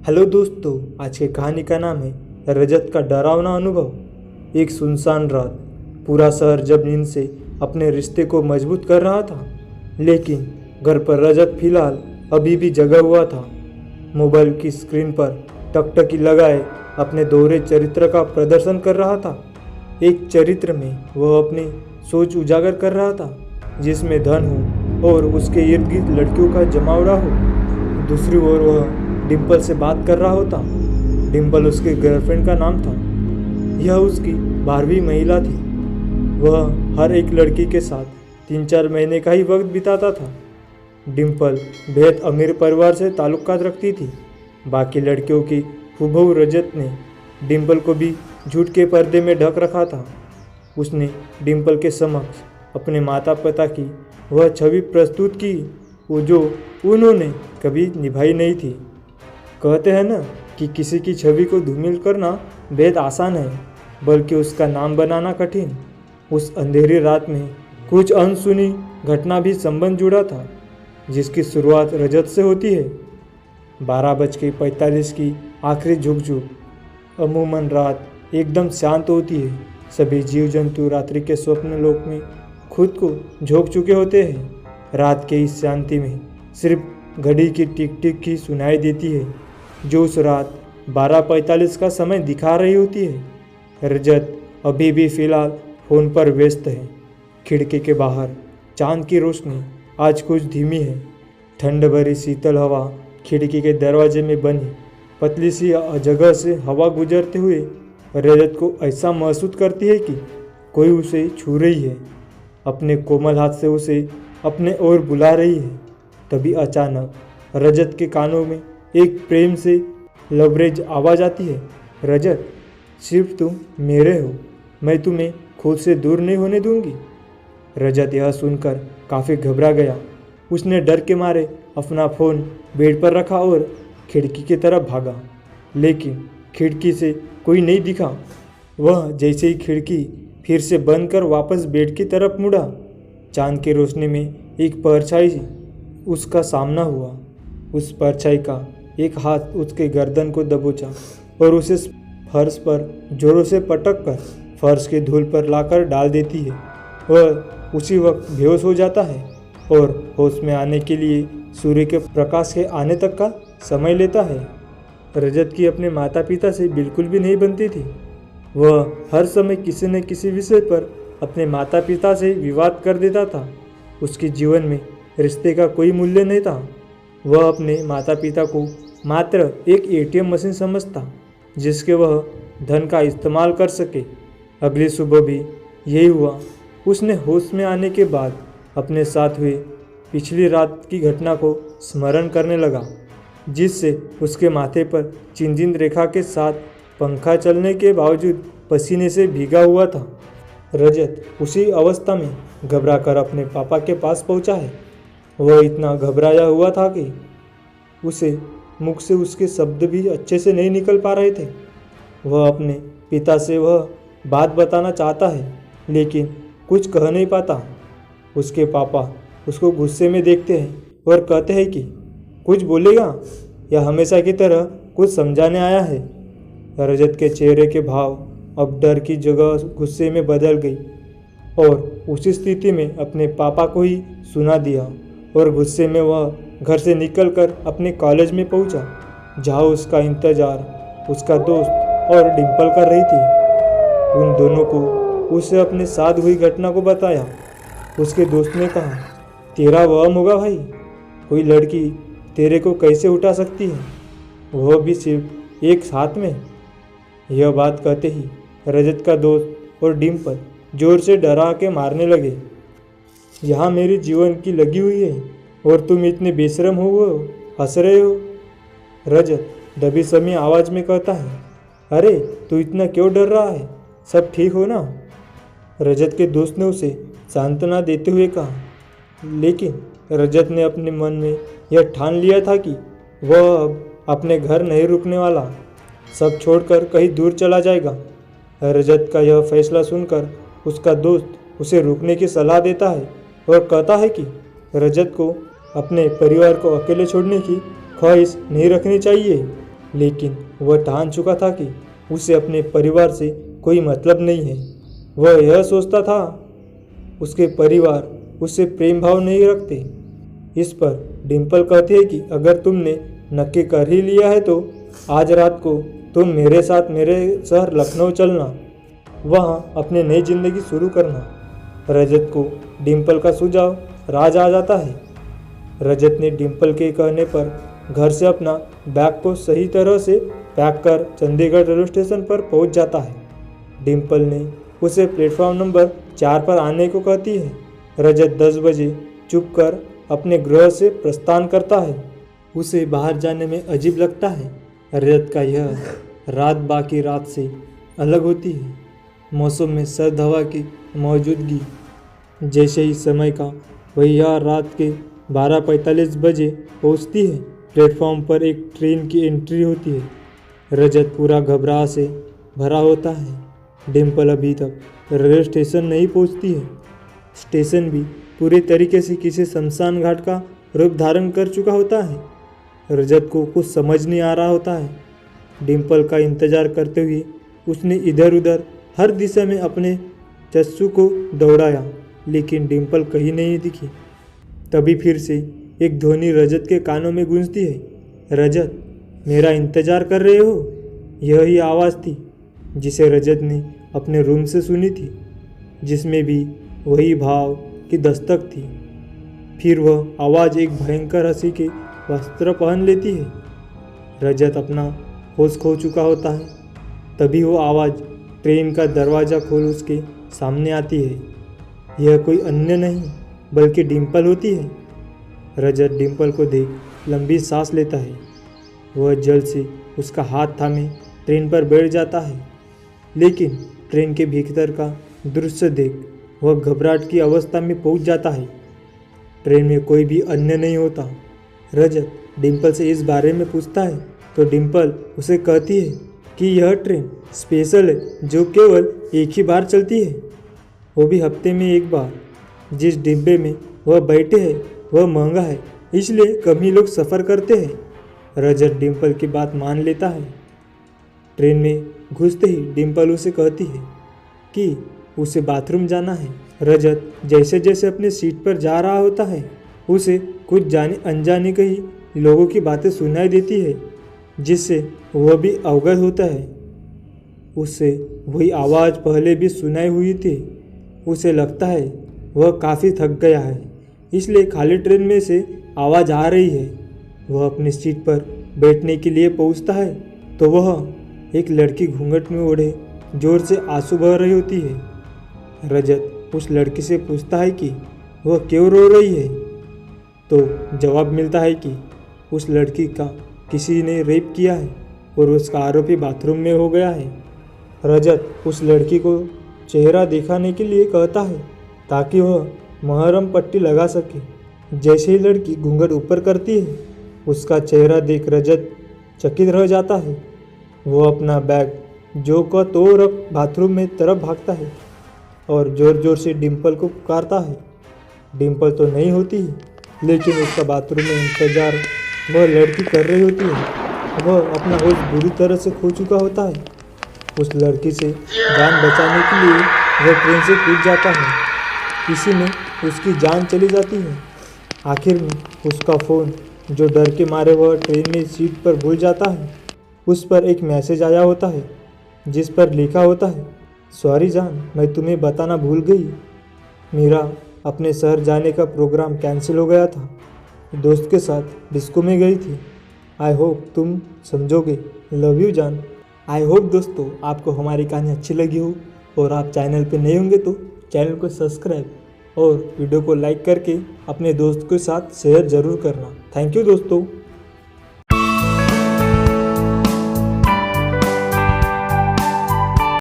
Hello दोस्तों, आज की कहानी का नाम है रजत का डरावना अनुभव। एक सुनसान रात, पूरा शहर जब नींद से अपने रिश्ते को मजबूत कर रहा था, लेकिन घर पर रजत फिलहाल अभी भी जगा हुआ था। मोबाइल की स्क्रीन पर टकटकी लगाए अपने दोहरे चरित्र का प्रदर्शन कर रहा था। एक चरित्र में वह अपनी सोच उजागर कर रहा था, जिसमें धन हो और उसके इर्द गिर्द लड़कियों का जमावड़ा हो। दूसरी ओर वह डिम्पल से बात कर रहा होता। डिम्पल उसके गर्लफ्रेंड का नाम था। यह उसकी 12वीं महिला थी। वह हर एक लड़की के साथ 3-4 महीने का ही वक्त बिताता था। डिम्पल बेहद अमीर परिवार से ताल्लुकात रखती थी। बाकी लड़कियों की हुबहू रजत ने डिम्पल को भी झूठ के पर्दे में ढक रखा था। उसने डिम्पल के समक्ष अपने माता पिता की वह छवि प्रस्तुत की वो जो उन्होंने कभी निभाई नहीं थी। कहते हैं ना कि किसी की छवि को धूमिल करना बेहद आसान है, बल्कि उसका नाम बनाना कठिन। उस अंधेरी रात में कुछ अनसुनी घटना भी संबंध जुड़ा था, जिसकी शुरुआत रजत से होती है। 12:45 की आखिरी झुक। अमूमन रात एकदम शांत होती है। सभी जीव जंतु रात्रि के स्वप्न लोक में खुद को झोंक चुके होते हैं। रात के इस शांति में सिर्फ घड़ी की टिक टिक ही सुनाई देती है, जो उस रात 12:45 का समय दिखा रही होती है। रजत अभी भी फिलहाल फ़ोन पर व्यस्त है। खिड़की के बाहर चांद की रोशनी आज कुछ धीमी है। ठंड भरी शीतल हवा खिड़की के दरवाजे में बनी पतली सी जगह से हवा गुजरते हुए रजत को ऐसा महसूस करती है कि कोई उसे छू रही है, अपने कोमल हाथ से उसे अपने ओर बुला रही है। तभी अचानक रजत के कानों में एक प्रेम से लबरेज आवाज़ आती है, रजत, सिर्फ तुम मेरे हो, मैं तुम्हें खुद से दूर नहीं होने दूंगी। रजत यह सुनकर काफ़ी घबरा गया। उसने डर के मारे अपना फ़ोन बेड पर रखा और खिड़की की तरफ भागा, लेकिन खिड़की से कोई नहीं दिखा। वह जैसे ही खिड़की फिर से बंद कर वापस बेड की तरफ मुड़ा, चांद की रोशनी में एक परछाई उसका सामना हुआ। उस परछाई का एक हाथ उसके गर्दन को दबोचा और उसे फर्श पर जोरों से पटक कर फर्श की धूल पर लाकर डाल देती है। वह उसी वक्त बेहोश हो जाता है और होश में आने के लिए सूर्य के प्रकाश के आने तक का समय लेता है। रजत की अपने माता पिता से बिल्कुल भी नहीं बनती थी। वह हर समय किसी न किसी विषय पर अपने माता पिता से विवाद कर देता था। उसके जीवन में रिश्ते का कोई मूल्य नहीं था। वह अपने माता पिता को मात्र एक एटीएम मशीन समझता, जिसके वह धन का इस्तेमाल कर सके। अगली सुबह भी यही हुआ। उसने होश में आने के बाद अपने साथ हुए पिछली रात की घटना को स्मरण करने लगा, जिससे उसके माथे पर चिन्हित रेखा के साथ पंखा चलने के बावजूद पसीने से भीगा हुआ था। रजत उसी अवस्था में घबरा कर अपने पापा के पास पहुंचा है। वह इतना घबराया हुआ था कि उसे मुख से उसके शब्द भी अच्छे से नहीं निकल पा रहे थे। वह अपने पिता से वह बात बताना चाहता है, लेकिन कुछ कह नहीं पाता। उसके पापा उसको गुस्से में देखते हैं और कहते हैं कि कुछ बोलेगा या हमेशा की तरह कुछ समझाने आया है। रजत के चेहरे के भाव अब डर की जगह गुस्से में बदल गई और उसी स्थिति में अपने पापा को ही सुना दिया और गुस्से में वह घर से निकलकर अपने कॉलेज में पहुंचा, जहां उसका इंतजार उसका दोस्त और डिम्पल कर रही थी। उन दोनों को उसे अपने साथ हुई घटना को बताया। उसके दोस्त ने कहा, तेरा वहम होगा भाई, कोई लड़की तेरे को कैसे उठा सकती है, वह भी सिर्फ एक साथ में। यह बात कहते ही रजत का दोस्त और डिम्पल जोर से डरा के मारने लगे। यहाँ मेरे जीवन की लगी हुई है और तुम इतने बेशरम हो हंस रहे हो। रजत दबी समी आवाज़ में कहता है, अरे तू इतना क्यों डर रहा है, सब ठीक हो ना। रजत के दोस्त ने उसे सांत्वना देते हुए कहा, लेकिन रजत ने अपने मन में यह ठान लिया था कि वह अब अपने घर नहीं रुकने वाला, सब छोड़कर कहीं दूर चला जाएगा। रजत का यह फैसला सुनकर उसका दोस्त उसे रुकने की सलाह देता है और कहता है कि रजत को अपने परिवार को अकेले छोड़ने की ख्वाहिश नहीं रखनी चाहिए। लेकिन वह ठान चुका था कि उसे अपने परिवार से कोई मतलब नहीं है। वह यह सोचता था उसके परिवार उससे प्रेम भाव नहीं रखते। इस पर डिम्पल कहती है कि अगर तुमने नक्की कर ही लिया है तो आज रात को तुम मेरे साथ मेरे शहर लखनऊ चलना, वहाँ अपनी नई जिंदगी शुरू करना। रजत को डिम्पल का सुझाव राज आ जाता है। रजत ने डिम्पल के कहने पर घर से अपना बैग को सही तरह से पैक कर चंडीगढ़ रेलवे स्टेशन पर पहुंच जाता है। डिम्पल ने उसे प्लेटफॉर्म नंबर 4 पर आने को कहती है। रजत 10 बजे चुप कर अपने गृह से प्रस्थान करता है। उसे बाहर जाने में अजीब लगता है। रजत का यह रात बाकी रात से अलग होती है। मौसम में सर्द हवा की मौजूदगी जैसे ही समय का वही यह रात के 12:45 बजे पहुंचती है। प्लेटफॉर्म पर एक ट्रेन की एंट्री होती है। रजत पूरा घबराहट से भरा होता है। डिम्पल अभी तक रेलवे स्टेशन नहीं पहुंचती है। स्टेशन भी पूरी तरीके से किसी शमशान घाट का रूप धारण कर चुका होता है। रजत को कुछ समझ नहीं आ रहा होता है। डिम्पल का इंतजार करते हुए उसने इधर उधर हर दिशा में अपने चस्सू को दौड़ाया, लेकिन डिम्पल कहीं नहीं दिखी। तभी फिर से एक ध्वनि रजत के कानों में गूंजती है। रजत, मेरा इंतजार कर रहे हो? यही आवाज़ थी जिसे रजत ने अपने रूम से सुनी थी, जिसमें भी वही भाव की दस्तक थी। फिर वह आवाज़ एक भयंकर हंसी के वस्त्र पहन लेती है। रजत अपना होश खो चुका होता है। तभी वो आवाज़ ट्रेन का दरवाज़ा खोल उसके सामने आती है। यह कोई अन्य नहीं बल्कि डिम्पल होती है। रजत डिम्पल को देख लंबी सांस लेता है। वह जल्द से उसका हाथ थामे ट्रेन पर बैठ जाता है, लेकिन ट्रेन के भीतर का दृश्य देख वह घबराहट की अवस्था में पहुंच जाता है। ट्रेन में कोई भी अन्य नहीं होता। रजत डिम्पल से इस बारे में पूछता है तो डिम्पल उसे कहती है कि यह ट्रेन स्पेशल है जो केवल एक ही बार चलती है, वो भी हफ्ते में एक बार। जिस डिब्बे में वह बैठे हैं वह महंगा है, इसलिए कम ही लोग सफ़र करते हैं। रजत डिम्पल की बात मान लेता है। ट्रेन में घुसते ही डिम्पल उसे कहती है कि उसे बाथरूम जाना है। रजत जैसे जैसे अपने सीट पर जा रहा होता है उसे कुछ जाने अनजाने कई लोगों की बातें सुनाई देती है, जिससे वह भी अवगत होता है। उसे वही आवाज़ पहले भी सुनाई हुई थी। उसे लगता है वह काफ़ी थक गया है, इसलिए खाली ट्रेन में से आवाज़ आ रही है। वह अपनी सीट पर बैठने के लिए पहुंचता है तो वह एक लड़की घूंघट में ओढ़े जोर से आंसू बह रही होती है। रजत उस लड़की से पूछता है कि वह क्यों रो रही है, तो जवाब मिलता है कि उस लड़की का किसी ने रेप किया है और उसका आरोपी बाथरूम में हो गया है। रजत उस लड़की को चेहरा दिखाने के लिए कहता है ताकि वह महरम पट्टी लगा सके। जैसे ही लड़की घूंघट ऊपर करती है उसका चेहरा देख रजत चकित रह जाता है। वो अपना बैग जो का तो रख बाथरूम में तरफ भागता है और ज़ोर ज़ोर से डिम्पल को पुकारता है। डिम्पल तो नहीं होती, लेकिन उसका बाथरूम में इंतजार वह लड़की कर रही होती है। वह अपना होश बुरी तरह से खो चुका होता है। उस लड़की से जान बचाने के लिए वह ट्रेन से कूद जाता है। इसी में उसकी जान चली जाती है। आखिर में उसका फ़ोन, जो डर के मारे वह ट्रेन में सीट पर भूल जाता है, उस पर एक मैसेज आया होता है जिस पर लिखा होता है, सॉरी जान, मैं तुम्हें बताना भूल गई। मेरा अपने शहर जाने का प्रोग्राम कैंसिल हो गया था। दोस्त के साथ डिस्को में गई थी। आई होप तुम समझोगे। लव यू जान। आई होप दोस्तों आपको हमारी कहानी अच्छी लगी हो और आप चैनल पे नए होंगे तो चैनल को सब्सक्राइब और वीडियो को लाइक करके अपने दोस्त के साथ शेयर ज़रूर करना। थैंक यू दोस्तों।